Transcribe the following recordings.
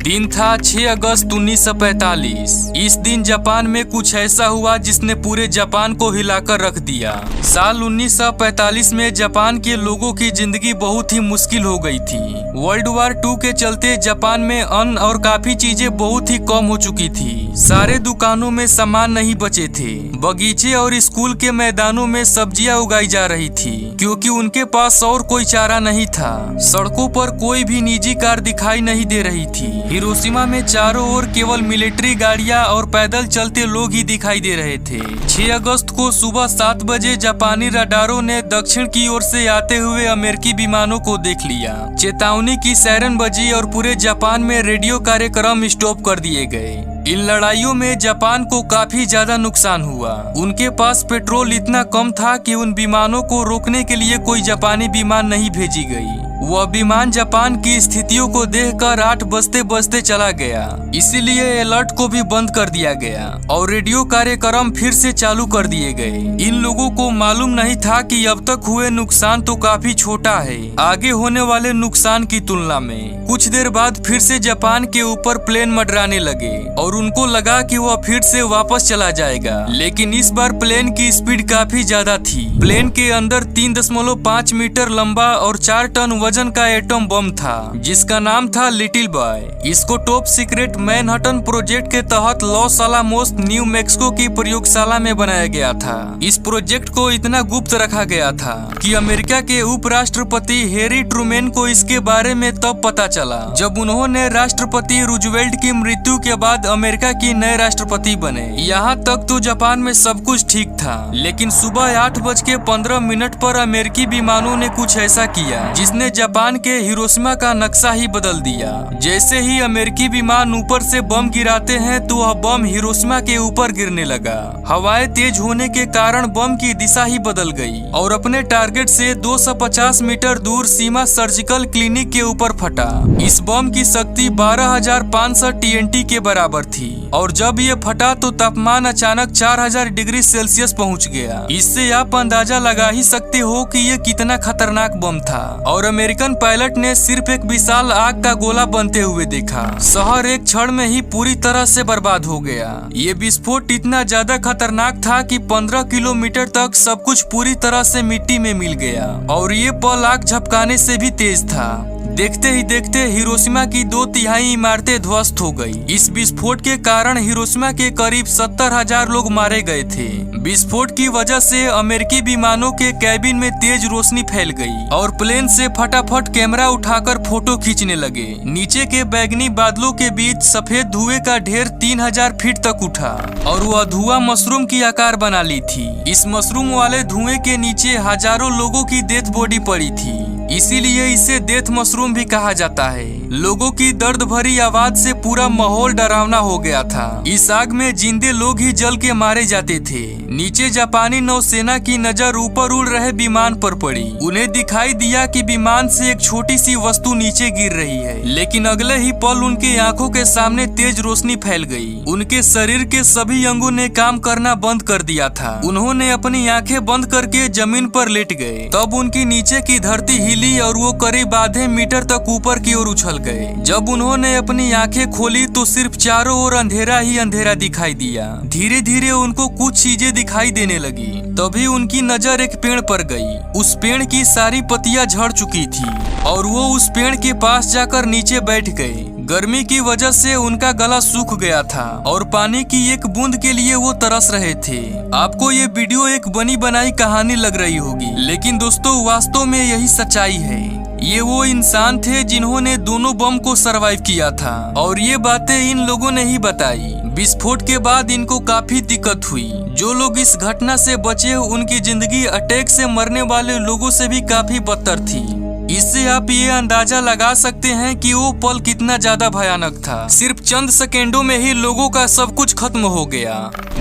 दिन था 6 अगस्त 1945। इस दिन जापान में कुछ ऐसा हुआ जिसने पूरे जापान को हिलाकर रख दिया। साल 1945 में जापान के लोगों की जिंदगी बहुत ही मुश्किल हो गई थी। वर्ल्ड वार 2 के चलते जापान में अन्न और काफी चीजें बहुत ही कम हो चुकी थी। सारे दुकानों में सामान नहीं बचे थे। बगीचे और स्कूल के मैदानों में सब्जियां उगाई जा रही थी क्योंकि उनके पास और कोई चारा नहीं था। सड़कों पर कोई भी निजी कार दिखाई नहीं दे रही थी। हिरोशिमा में चारों ओर केवल मिलिट्री गाड़ियां और पैदल चलते लोग ही दिखाई दे रहे थे। 6 अगस्त को सुबह 7 बजे जापानी रडारों ने दक्षिण की ओर से आते हुए अमेरिकी विमानों को देख लिया। चेतावनी की सायरन बजी और पूरे जापान में रेडियो कार्यक्रम स्टॉप कर दिए गए। इन लड़ाइयों में जापान को काफी ज्यादा नुकसान हुआ। उनके पास पेट्रोल इतना कम था कि उन विमानों को रोकने के लिए कोई जापानी विमान नहीं भेजी गई। वह विमान जापान की स्थितियों को देखकर 8 बजते बजते चला गया। इसीलिए अलर्ट को भी बंद कर दिया गया और रेडियो कार्यक्रम फिर से चालू कर दिए गए। इन लोगों को मालूम नहीं था कि अब तक हुए नुकसान तो काफी छोटा है आगे होने वाले नुकसान की तुलना में। कुछ देर बाद फिर से जापान के ऊपर प्लेन मंडराने लगे और उनको लगा कि वह फिर से वापस चला जाएगा, लेकिन इस बार प्लेन की स्पीड काफी ज्यादा थी। प्लेन के अंदर 3.5 मीटर लंबा और 4 टन वजन का एटम बम था जिसका नाम था लिटिल बॉय। इसको टॉप सीक्रेट मैनहट्टन प्रोजेक्ट के तहत लॉस आलामोस न्यू मैक्सिको की प्रयोगशाला में बनाया गया था। इस प्रोजेक्ट को इतना गुप्त रखा गया था कि अमेरिका के उपराष्ट्रपति हैरी ट्रूमैन को इसके बारे में तब पता चला जब उन्होंने राष्ट्रपति रूजवेल्ट की मृत्यु के बाद अमेरिका की नए राष्ट्रपति बने। यहाँ तक तो जापान में सब कुछ ठीक था, लेकिन सुबह 8:15 पर अमेरिकी विमानों ने कुछ ऐसा किया जिसने जापान के हिरोशिमा का नक्शा ही बदल दिया। जैसे ही अमेरिकी विमान ऊपर से बम गिराते हैं तो वह बम हिरोशिमा के ऊपर गिरने लगा। हवाएं तेज होने के कारण बम की दिशा ही बदल गई और अपने टारगेट से 250 मीटर दूर सीमा सर्जिकल क्लिनिक के ऊपर फटा। इस बम की शक्ति 12,500 TNT के बराबर थी और जब ये फटा तो तापमान अचानक 4000 डिग्री सेल्सियस पहुंच गया। इससे आप अंदाजा लगा ही सकते हो कि ये कितना खतरनाक बम था। और अमेरिकन पायलट ने सिर्फ एक विशाल आग का गोला बनते हुए देखा। शहर एक क्षण में ही पूरी तरह से बर्बाद हो गया। ये विस्फोट इतना ज्यादा खतरनाक था कि 15 किलोमीटर तक सब कुछ पूरी तरह से मिट्टी में मिल गया और ये पल आग झपकाने से भी तेज था। देखते ही देखते हिरोशिमा की 2/3 इमारतें ध्वस्त हो गई। इस विस्फोट के कारण हिरोशिमा के करीब 70,000 लोग मारे गए थे। विस्फोट की वजह से अमेरिकी विमानों के कैबिन में तेज रोशनी फैल गई और प्लेन से फटाफट कैमरा उठाकर फोटो खींचने लगे। नीचे के बैगनी बादलों के बीच सफेद धुएं का ढेर 3000 फीट तक उठा और वह धुआं मशरूम की आकार बना ली थी। इस मशरूम वाले धुएं के नीचे हजारों लोगों की डेथ बॉडी पड़ी थी, इसीलिए इसे डेथ मशरूम भी कहा जाता है। लोगों की दर्द भरी आवाज से पूरा माहौल डरावना हो गया था। इस आग में जिंदे लोग ही जल के मारे जाते थे। नीचे जापानी नौसेना की नजर ऊपर उड़ रहे विमान पर पड़ी। उन्हें दिखाई दिया कि विमान से एक छोटी सी वस्तु नीचे गिर रही है, लेकिन अगले ही पल उनकी आंखों के सामने तेज रोशनी फैल गई। उनके शरीर के सभी अंगों ने काम करना बंद कर दिया था। उन्होंने अपनी आंखें बंद करके जमीन पर लेट गए। तब उनकी नीचे की धरती हिली और वो करीब आधे मीटर तक ऊपर की ओर उछल गए। जब उन्होंने अपनी आंखें खोली तो सिर्फ चारों ओर अंधेरा ही अंधेरा दिखाई दिया। धीरे धीरे उनको कुछ चीजें दिखाई देने लगी। तभी उनकी नजर एक पेड़ पर गई। उस पेड़ की सारी पत्तियां झड़ चुकी थी और वो उस पेड़ के पास जाकर नीचे बैठ गए। गर्मी की वजह से उनका गला सूख गया था और पानी की एक बूंद के लिए वो तरस रहे थे। आपको ये वीडियो एक बनी बनाई कहानी लग रही होगी, लेकिन दोस्तों वास्तव में यही सच्चाई है। ये वो इंसान थे जिन्होंने दोनों बम को सरवाइव किया था और ये बातें इन लोगों ने ही बताई। विस्फोट के बाद इनको काफी दिक्कत हुई। जो लोग इस घटना से बचे उनकी जिंदगी अटैक से मरने वाले लोगों से भी काफी बदतर थी। इससे आप ये अंदाजा लगा सकते हैं कि वो पल कितना ज्यादा भयानक था। सिर्फ चंद सेकेंडों में ही लोगों का सब कुछ खत्म हो गया।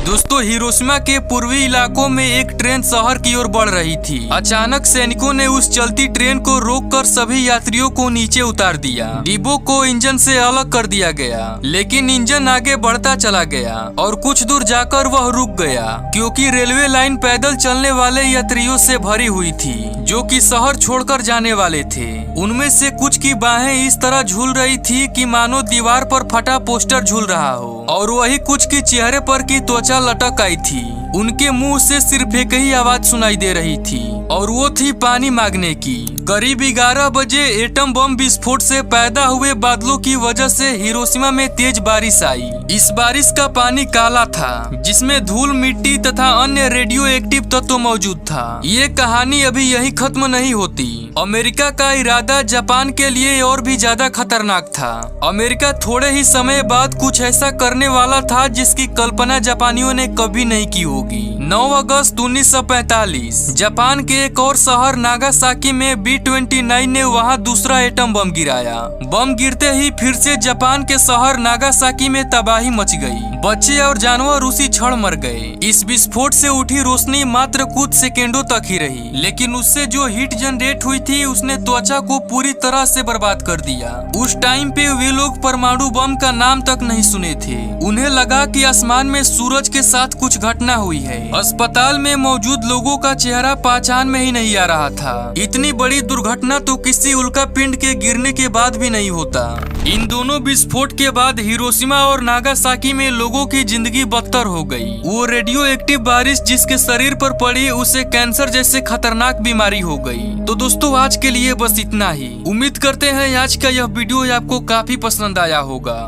दोस्तों हिरोशिमा के पूर्वी इलाकों में एक ट्रेन शहर की ओर बढ़ रही थी। अचानक सैनिकों ने उस चलती ट्रेन को रोककर सभी यात्रियों को नीचे उतार दिया। डिब्बों को इंजन से अलग कर दिया गया, लेकिन इंजन आगे बढ़ता चला गया और कुछ दूर जाकर वह रुक गया क्योंकि रेलवे लाइन पैदल चलने वाले यात्रियों से भरी हुई थी जो कि शहर छोड़कर जाने वाले थे। उनमें से कुछ की बाहें इस तरह झूल रही थी कि मानो दीवार पर फटा पोस्टर झूल रहा हो, और वही कुछ की चेहरे पर की त्वचा लटक आई थी। उनके मुंह से सिर्फ एक ही आवाज सुनाई दे रही थी, और वो थी पानी मांगने की। करीब 11 बजे एटम बम विस्फोट से पैदा हुए बादलों की वजह से हिरोशिमा में तेज बारिश आई। इस बारिश का पानी काला था, जिसमें धूल, मिट्टी तथा अन्य रेडियो एक्टिव तत्व मौजूद था। ये कहानी अभी यही खत्म नहीं होती। अमेरिका का इरादा जापान के लिए और भी ज्यादा खतरनाक था। अमेरिका थोड़े ही समय बाद कुछ ऐसा करने वाला था जिसकी कल्पना जापानियों ने कभी नहीं की होगी। 9 अगस्त 1945 जापान के एक और शहर नागासाकी में B-29 ने वहां दूसरा एटम बम गिराया। बम गिरते ही फिर से जापान के शहर नागासाकी में तबाही मच गई। बच्चे और जानवर उसी क्षण मर गए। इस विस्फोट से उठी रोशनी मात्र कुछ सेकेंडों तक ही रही, लेकिन उससे जो हीट जनरेट हुई थी उसने त्वचा को पूरी तरह से बर्बाद कर दिया। उस टाइम पे वे लोग परमाणु बम का नाम तक नहीं सुने थे। उन्हें लगा कि आसमान में सूरज के साथ कुछ घटना हुई है। अस्पताल में मौजूद लोगों का चेहरा पहचान में ही नहीं आ रहा था। इतनी बड़ी दुर्घटना तो किसी उल्का पिंड के गिरने के बाद भी नहीं होता। इन दोनों विस्फोट के बाद हिरोशिमा और नागासाकी में लोगों की जिंदगी बदतर हो गई। वो रेडियो एक्टिव बारिश जिसके शरीर पर पड़ी उसे कैंसर जैसे खतरनाक बीमारी हो गई। तो दोस्तों आज के लिए बस इतना ही। उम्मीद करते हैं आज का यह वीडियो आपको काफी पसंद आया होगा।